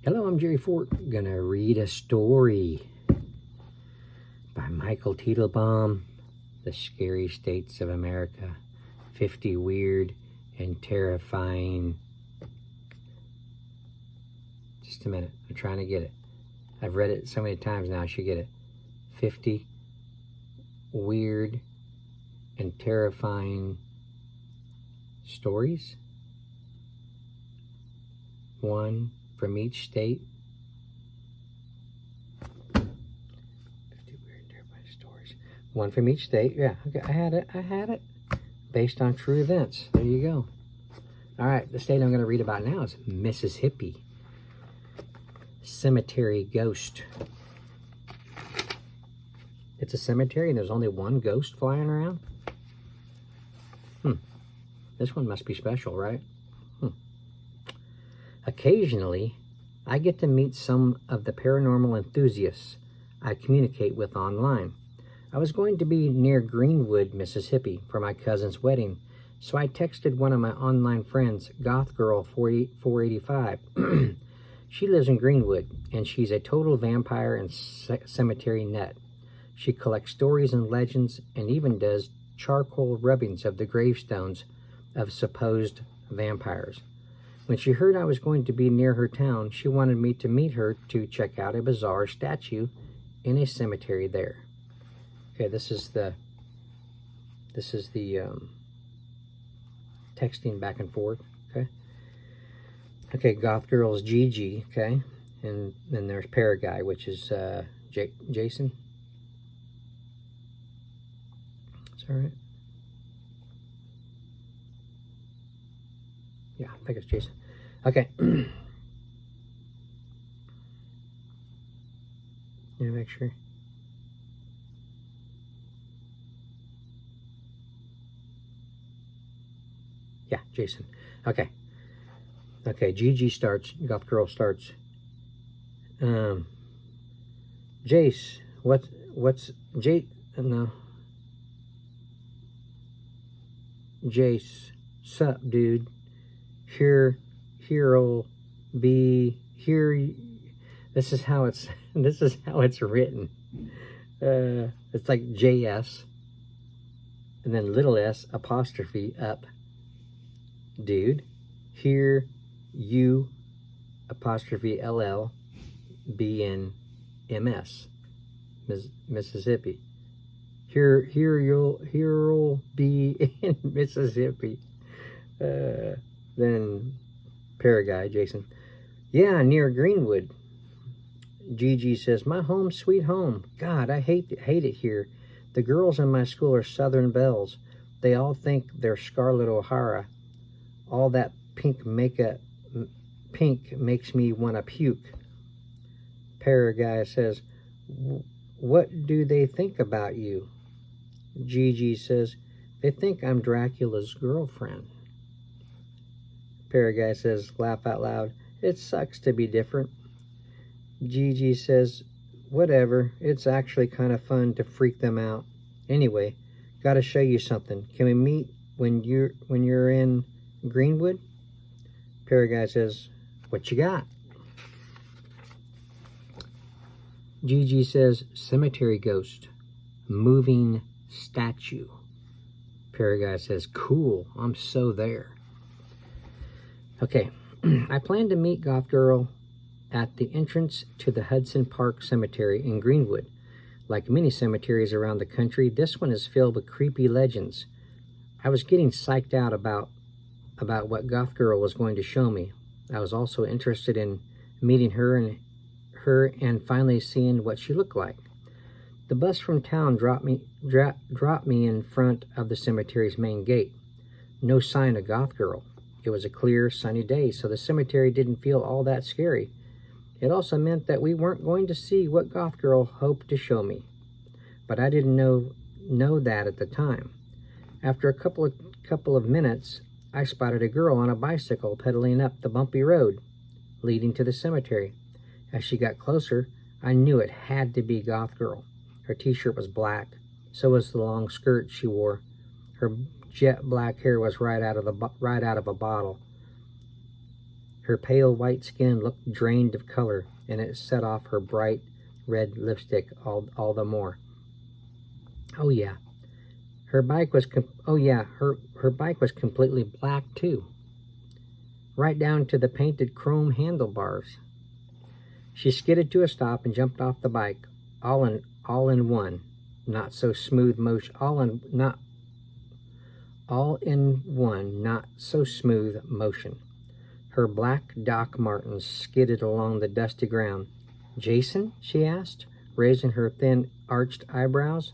Hello, I'm Jerry Fort. Gonna read a story by Michael Teitelbaum, The Scary States of America, 50 Weird and Terrifying. Just a minute, I'm trying to get it. I've read it so many times now, I should get it. 50 Weird and Terrifying Stories. One from each state. 50 weird and terrifying stories. One from each state. Yeah, okay, I had it. Based on true events. There you go. All right, the state I'm going to read about now is Mississippi. Cemetery ghost. It's a cemetery and there's only one ghost flying around? This one must be special, right? Occasionally, I get to meet some of the paranormal enthusiasts I communicate with online. I was going to be near Greenwood, Mississippi for my cousin's wedding, so I texted one of my online friends, Goth Girl 485. She lives in Greenwood, and she's a total vampire and cemetery nut. She collects stories and legends, and even does charcoal rubbings of the gravestones of supposed vampires. When she heard I was going to be near her town, she wanted me to meet her to check out a bizarre statue in a cemetery there. Okay, this is the texting back and forth. Okay, Goth Girl's Gigi. Okay, and then there's Paraguay, which is Jason. Is that right? Yeah, I think it's Jason. Okay. Yeah, make sure. Yeah, Jason. Okay. Okay, Gigi starts, Goth Girl starts. Jace, what's no. Jace, sup, dude. Here'll be here. This is how it's written. It's like JS and then little s apostrophe up. Dude, here you apostrophe LL be in MS Mississippi. Here'll be in Mississippi. Then Paraguay, Jason. Yeah, near Greenwood. Gigi says, my home sweet home. God, I hate it here. The girls in my school are Southern belles. They all think they're Scarlett O'Hara. All that pink makes me want to puke. Paraguay says, what do they think about you? Gigi says, they think I'm Dracula's girlfriend. Paraguay says, laugh out loud, it sucks to be different. Gigi says, whatever, it's actually kind of fun to freak them out. Anyway, gotta show you something. Can we meet when you're in Greenwood? Paraguay says, what you got? Gigi says, cemetery ghost, moving statue. Paraguay says, cool, I'm so there. Okay, I plan to meet Goth Girl at the entrance to the Hudson Park Cemetery in Greenwood. Like many cemeteries around the country, this one is filled with creepy legends. I was getting psyched out about what Goth Girl was going to show me. I was also interested in meeting her and finally seeing what she looked like. The bus from town dropped me in front of the cemetery's main gate. No sign of Goth Girl. It was a clear, sunny day, so the cemetery didn't feel all that scary. It also meant that we weren't going to see what Goth Girl hoped to show me. But I didn't know that at the time. After a couple of minutes, I spotted a girl on a bicycle pedaling up the bumpy road leading to the cemetery. As she got closer, I knew it had to be Goth Girl. Her t-shirt was black, so was the long skirt she wore. Her jet black hair was right out of a bottle. Her pale white skin looked drained of color, and it set off her bright red lipstick all the more. Oh yeah, her bike was her bike was completely black too, right down to the painted chrome handlebars. She skidded to a stop and jumped off the bike, all in one, not so smooth motion, all in one, not so smooth motion. Her black Doc Martens skidded along the dusty ground. "Jason?" she asked, raising her thin, arched eyebrows.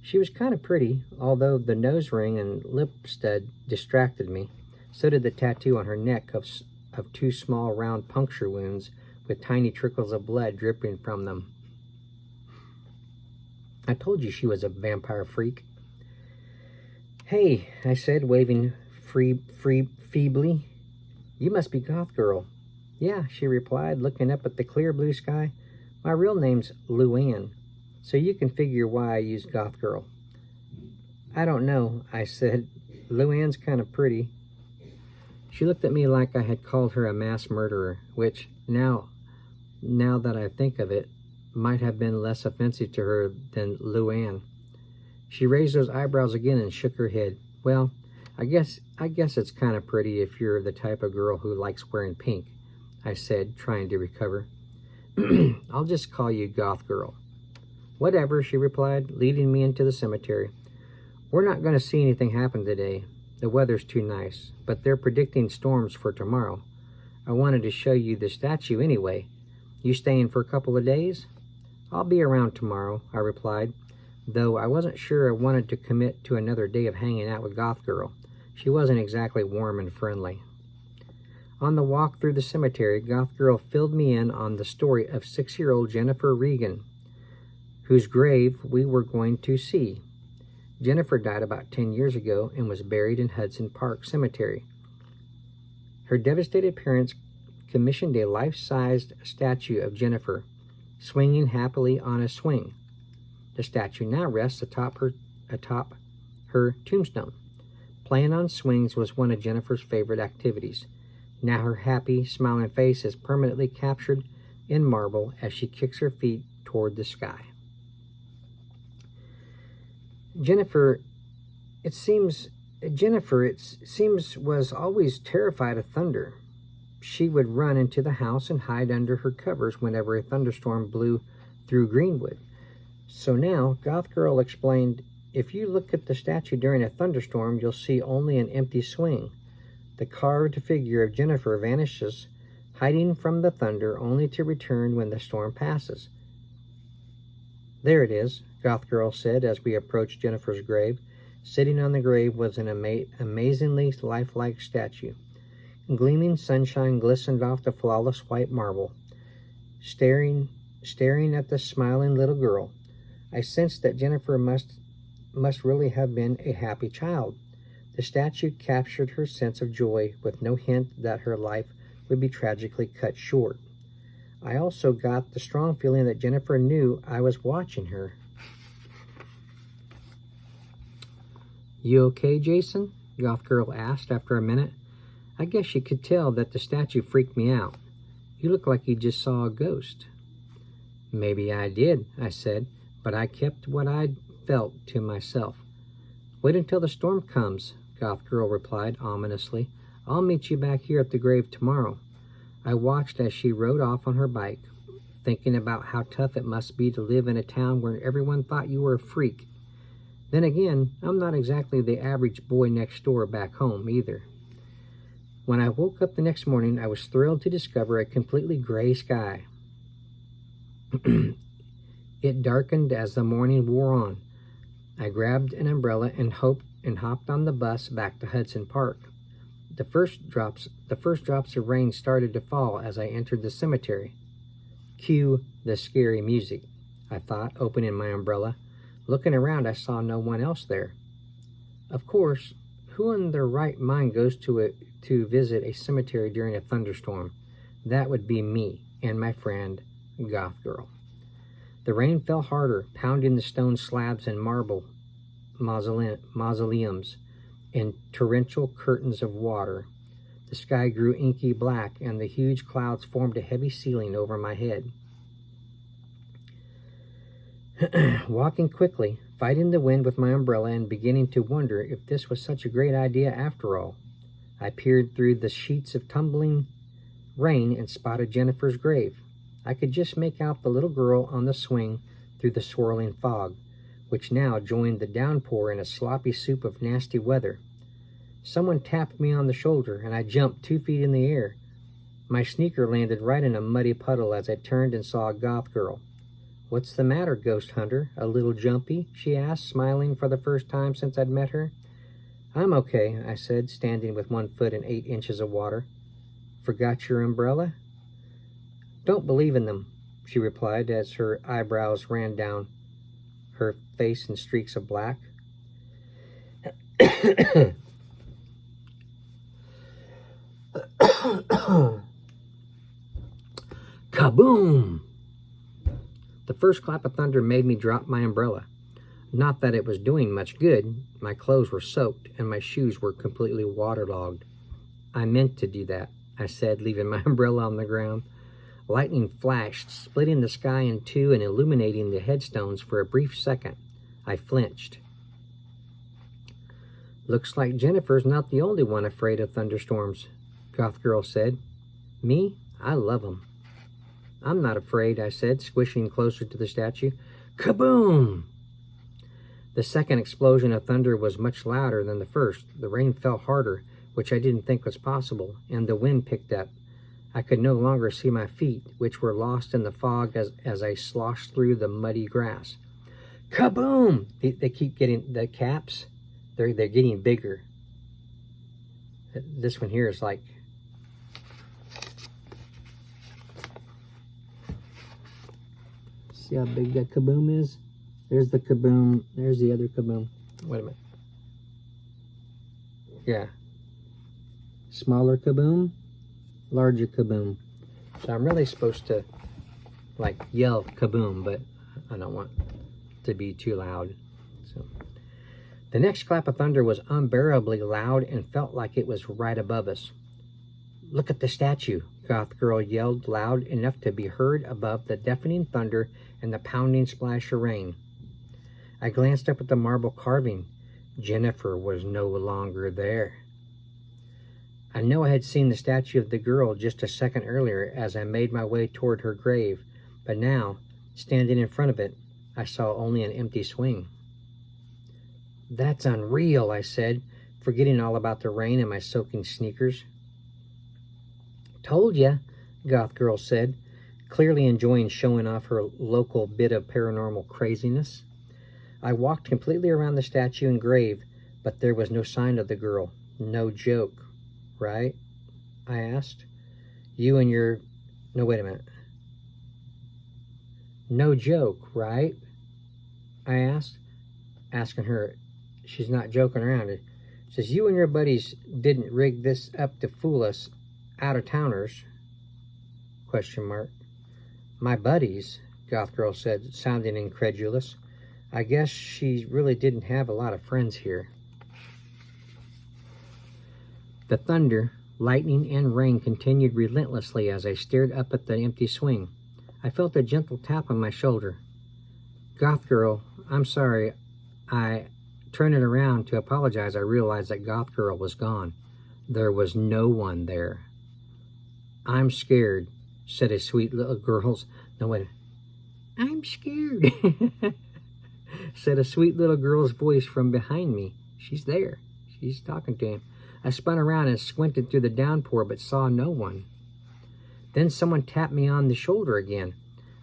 She was kind of pretty, although the nose ring and lip stud distracted me. So did the tattoo on her neck of two small round puncture wounds with tiny trickles of blood dripping from them. I told you she was a vampire freak. "Hey," I said, waving feebly. "You must be Goth Girl." "Yeah," she replied, looking up at the clear blue sky. "My real name's Luann, so you can figure why I used Goth Girl." "I don't know," I said. "Luann's kind of pretty." She looked at me like I had called her a mass murderer, which, now that I think of it, might have been less offensive to her than Luann. She raised those eyebrows again and shook her head. "Well, I guess it's kind of pretty if you're the type of girl who likes wearing pink," I said, trying to recover. "I'll just call you Goth Girl." "Whatever," she replied, leading me into the cemetery. "We're not going to see anything happen today. The weather's too nice, but they're predicting storms for tomorrow. I wanted to show you the statue anyway. You staying for a couple of days?" "I'll be around tomorrow," I replied, though I wasn't sure I wanted to commit to another day of hanging out with Goth Girl. She wasn't exactly warm and friendly. On the walk through the cemetery, Goth Girl filled me in on the story of 6-year-old Jennifer Regan, whose grave we were going to see. Jennifer died about 10 years ago and was buried in Hudson Park Cemetery. Her devastated parents commissioned a life-sized statue of Jennifer, swinging happily on a swing. The statue now rests atop her tombstone. Playing on swings was one of Jennifer's favorite activities. Now her happy, smiling face is permanently captured in marble as she kicks her feet toward the sky. Jennifer, it seems, was always terrified of thunder. She would run into the house and hide under her covers whenever a thunderstorm blew through Greenwood. So now, Goth Girl explained, if you look at the statue during a thunderstorm, you'll see only an empty swing. The carved figure of Jennifer vanishes, hiding from the thunder, only to return when the storm passes. "There it is," Goth Girl said as we approached Jennifer's grave. Sitting on the grave was an amazingly lifelike statue. Gleaming sunshine glistened off the flawless white marble. Staring at the smiling little girl, I sensed that Jennifer must really have been a happy child. The statue captured her sense of joy with no hint that her life would be tragically cut short. I also got the strong feeling that Jennifer knew I was watching her. "You okay, Jason?" Goth Girl asked after a minute. "I guess you could tell that the statue freaked me out. You look like you just saw a ghost." "Maybe I did," I said, "but I kept what I'd felt to myself." "Wait until the storm comes," Goth Girl replied ominously. "I'll meet you back here at the grave tomorrow." I watched as she rode off on her bike, thinking about how tough it must be to live in a town where everyone thought you were a freak. Then again, I'm not exactly the average boy next door back home either. When I woke up the next morning, I was thrilled to discover a completely gray sky. It darkened as the morning wore on. I grabbed an umbrella and hopped on the bus back to Hudson Park. The first drops of rain started to fall as I entered the cemetery. Cue the scary music, I thought, opening my umbrella. Looking around, I saw no one else there. Of course, who in their right mind goes to visit a cemetery during a thunderstorm? That would be me and my friend, Goth Girl. The rain fell harder, pounding the stone slabs and marble mausoleums in torrential curtains of water. The sky grew inky black, and the huge clouds formed a heavy ceiling over my head. Walking quickly, fighting the wind with my umbrella and beginning to wonder if this was such a great idea after all, I peered through the sheets of tumbling rain and spotted Jennifer's grave. I could just make out the little girl on the swing through the swirling fog, which now joined the downpour in a sloppy soup of nasty weather. Someone tapped me on the shoulder, and I jumped 2 feet in the air. My sneaker landed right in a muddy puddle as I turned and saw a goth girl. "What's the matter, ghost hunter? A little jumpy?" she asked, smiling for the first time since I'd met her. "I'm okay," I said, standing with 1 foot in 8 inches of water. "Forgot your umbrella?" "Don't believe in them," she replied as her eyebrows ran down her face in streaks of black. Kaboom! The first clap of thunder made me drop my umbrella. Not that it was doing much good. My clothes were soaked, and my shoes were completely waterlogged. "I meant to do that," I said, leaving my umbrella on the ground. Lightning flashed, splitting the sky in two and illuminating the headstones for a brief second. I flinched. "Looks like Jennifer's not the only one afraid of thunderstorms," Goth Girl said. "Me? I love 'em." "I'm not afraid," I said, squishing closer to the statue. Kaboom! The second explosion of thunder was much louder than the first. The rain fell harder, which I didn't think was possible, and the wind picked up. I could no longer see my feet, which were lost in the fog as I sloshed through the muddy grass. Kaboom! They keep getting the caps. They're getting bigger. This one here is like, see how big that kaboom is? There's the kaboom. There's the other kaboom. Wait a minute. Yeah. Smaller kaboom, larger kaboom. So I'm really supposed to like yell kaboom, but I don't want to be too loud. So the next clap of thunder was unbearably loud and felt like it was right above us. "Look at the statue," Goth Girl yelled loud enough to be heard above the deafening thunder and the pounding splash of rain. I glanced up at the marble carving. Jennifer was no longer there. I know I had seen the statue of the girl just a second earlier as I made my way toward her grave, but now, standing in front of it, I saw only an empty swing. "That's unreal," I said, forgetting all about the rain and my soaking sneakers. "Told ya," Goth Girl said, clearly enjoying showing off her local bit of paranormal craziness. I walked completely around the statue and grave, but there was no sign of the girl. "No joke, right?" I asked. "You and your... No, wait a minute. No joke, right?" I asked, asking her. She's not joking around. It says, "You and your buddies didn't rig this up to fool us out-of-towners?" ? "My buddies," Goth Girl said, sounding incredulous. I guess she really didn't have a lot of friends here. The thunder, lightning, and rain continued relentlessly as I stared up at the empty swing. I felt a gentle tap on my shoulder. "Goth Girl, I'm sorry." Turning around to apologize, I realized that Goth Girl was gone. There was no one there. "I'm scared," said a sweet little girl's... No, wait. "I'm scared," said a sweet little girl's voice from behind me. She's there. She's talking to him. I spun around and squinted through the downpour, but saw no one. Then someone tapped me on the shoulder again.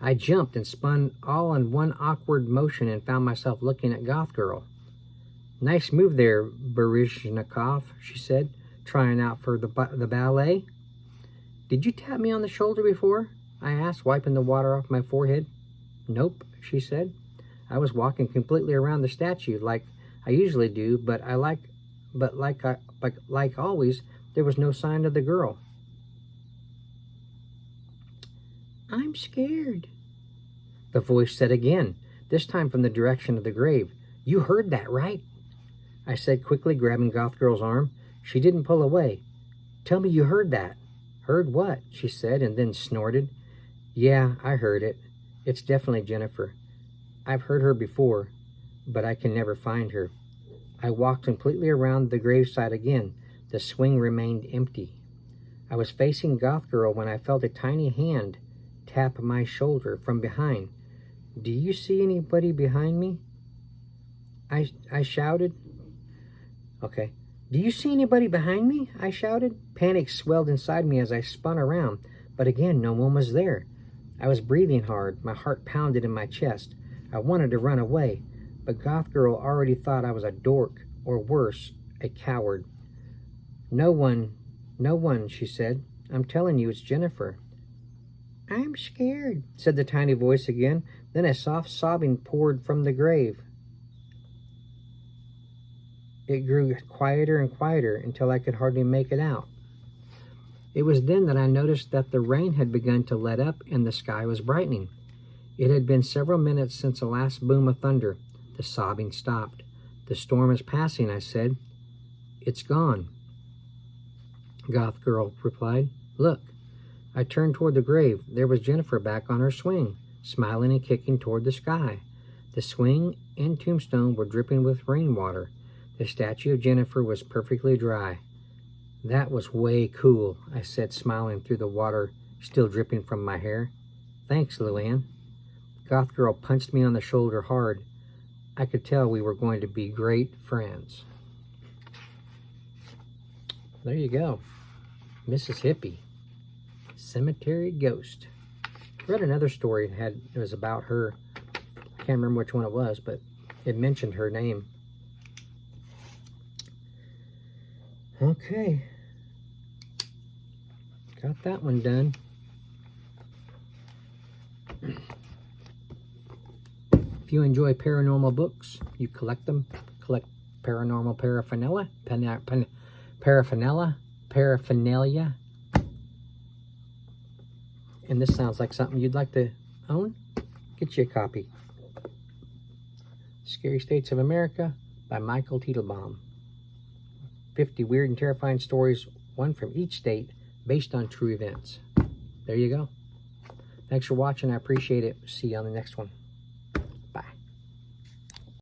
I jumped and spun all in one awkward motion and found myself looking at Goth Girl. "Nice move there, Baryshnikov," she said, trying out for the ballet. "Did you tap me on the shoulder before?" I asked, wiping the water off my forehead. "Nope," she said. "I was walking completely around the statue like I usually do, but like always, there was no sign of the girl." "I'm scared," the voice said again, this time from the direction of the grave. "You heard that, right?" I said quickly, grabbing Goth Girl's arm. She didn't pull away. Tell me you heard that. Heard what? She said, and then snorted. Yeah, I heard it. It's definitely Jennifer. I've heard her before, but I can never find her. I walked completely around the gravesite again. The swing remained empty. I was facing Goth Girl when I felt a tiny hand tap my shoulder from behind. Do you see anybody behind me? I shouted. Okay. Do you see anybody behind me? I shouted. Panic swelled inside me as I spun around, but again, no one was there. I was breathing hard. My heart pounded in my chest. I wanted to run away, but Goth Girl already thought I was a dork, or worse, a coward. No one, she said. I'm telling you, it's Jennifer. I'm scared, said the tiny voice again. Then a soft sobbing poured from the grave. It grew quieter and quieter until I could hardly make it out. It was then that I noticed that the rain had begun to let up and the sky was brightening. It had been several minutes since the last boom of thunder. The sobbing stopped. The storm is passing, I said. It's gone, Goth Girl replied. Look. I turned toward the grave. There was Jennifer back on her swing, smiling and kicking toward the sky. The swing and tombstone were dripping with rainwater. The statue of Jennifer was perfectly dry. That was way cool, I said, smiling through the water still dripping from my hair. Thanks, Luann. Goth Girl punched me on the shoulder hard. I could tell we were going to be great friends. There you go. Mississippi. Cemetery Ghost. I read another story it was about her. I can't remember which one it was, but it mentioned her name. Okay. Got that one done. If you enjoy paranormal books, you collect them. Collect paranormal paraphernalia. Paraphernalia. And this sounds like something you'd like to own. Get you a copy. Scary States of America by Michael Teitelbaum. 50 weird and terrifying stories, one from each state, based on true events. There you go. Thanks for watching. I appreciate it. See you on the next one.